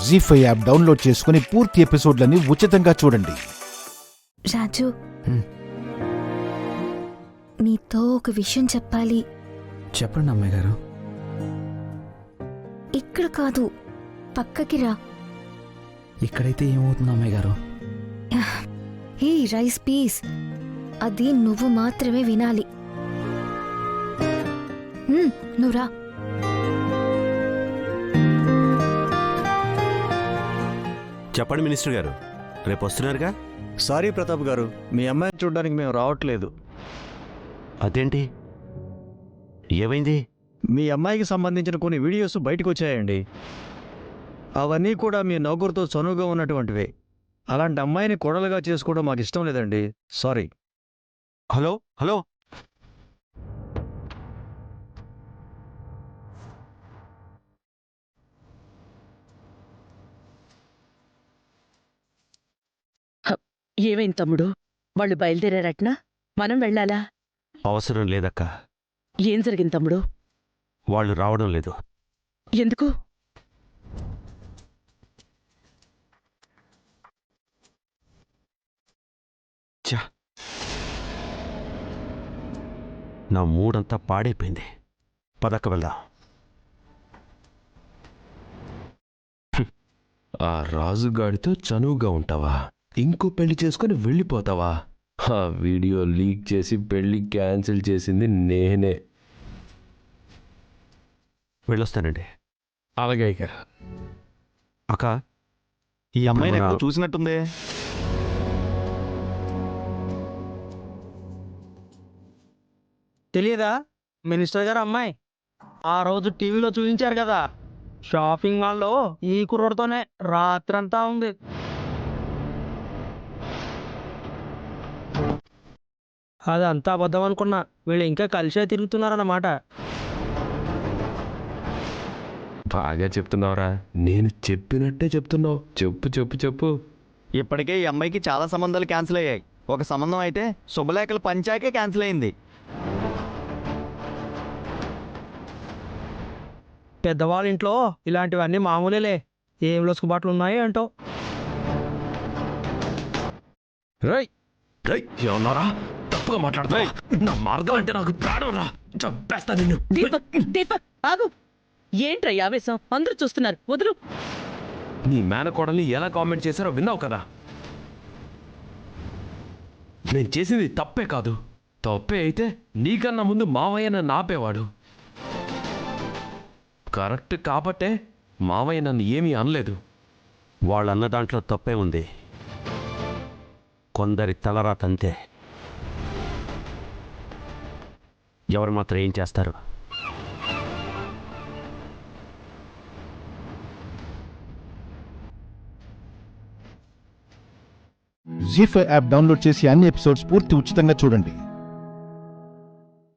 జీ5 app download చేసుకుని పూర్తి ఎపిసోడ్లని ఉచితంగా చూడండి. రాజు, నీతో ఒక విషయం చెప్పాలి. చెప్పండి అమ్మాయి గారు. ఇక్కడ కాదు, పక్కకి రా. ఇక్కడైతే ఏమవుతుంది అమ్మాయి గారు? హే రైస్ పీస్, అది నువ్వు మాత్రమే వినాలి. నువ్వు రా. చెప్పండి మినిస్టర్ గారు, రేపు వస్తున్నారుగా? సారీ ప్రతాప్ గారు, మీ అమ్మాయిని చూడడానికి మేము రావట్లేదు. అదేంటి, ఏమైంది? మీ అమ్మాయికి సంబంధించిన కొన్ని వీడియోస్ బయటకు వచ్చాయండి. అవన్నీ కూడా మీ నౌకరుతో చనువుగా ఉన్నటువంటివే. అలాంటి అమ్మాయిని కొడలుగా చేసుకోవడం మాకు ఇష్టం లేదండి. సారీ. హలో హలో, ఏమైంది తమ్ముడు? వాళ్ళు బయలుదేరారట్నా? మనం వెళ్ళాలా? అవసరం లేదక్క. ఏం జరిగింది తమ్ముడు? వాళ్ళు రావడం లేదు. ఎందుకు? నా మూడంతా పాడైపోయింది. పదక్క వెళ్దాం. ఆ రాజుగాడితో చనువుగా ఉంటావా? ఇంకో పెళ్లి చేసుకుని వెళ్ళిపోతావా? ఆ వీడియో లీక్ చేసి పెళ్లి క్యాన్సిల్ చేసింది నేనే. వెళ్ళొస్తానండి. అలాగే ఇక. అక్క, ఈ అమ్మాయిని ఎక్కడో చూసినట్టుందే. తెలియదా మినిస్టర్ గారు అమ్మాయి? ఆ రోజు టీవీలో చూపించారు కదా, షాపింగ్ మాల్లో ఈ కుర్రోడితోనే రాత్రంతా ఉంది. అదంతా అబద్ధం అనుకున్నా, వీళ్ళు ఇంకా కలిసే తిరుగుతున్నారన్నమాట. బాగా చెప్తున్నావురా. నేను చెప్పినట్టే చెప్తున్నావు. చెప్పు చెప్పు చెప్పు. ఇప్పటికే ఈ అమ్మాయికి చాలా సంబంధాలు క్యాన్సిల్ అయ్యాయి. ఒక సంబంధం అయితే శుభలేఖలు పంచాకే క్యాన్సిల్ అయింది. పెద్దవాళ్ళ ఇంట్లో ఇలాంటివన్నీ మామూలేలే. ఏం లొసుకుబాట్లు ఉన్నాయో ఏంటో. రై రై, ఏమన్నారా? తప్పుగా మాట్లాడుతా. నా మార్గం అంటే నాకు ప్రాణం రా. చంపేస్తా నిన్ను. దీపక్, దీపక్ ఆగు. ఏంట్రా ఈ ఆవేశం? అందరూ చూస్తున్నారు, వదులు. నీ మేనకోడల్ని ఎలా కామెంట్ చేశారో విన్నావు కదా. నేను చేసింది తప్పే కాదు. తప్పే అయితే నీకన్నా ముందు మావయ్య నన్ను ఆపేవాడు. కరెక్ట్ కాబట్టే మావయ్య నన్ను ఏమీ అనలేదు. వాళ్ళన్న దాంట్లో తప్పే ఉంది. కొందరి తలరాతంతే. ఎవరు మాత్రం ఏం చేస్తారు? జీ5 యాప్ డౌన్లోడ్ చేసి అన్ని ఎపిసోడ్స్ పూర్తి ఉచితంగా చూడండి.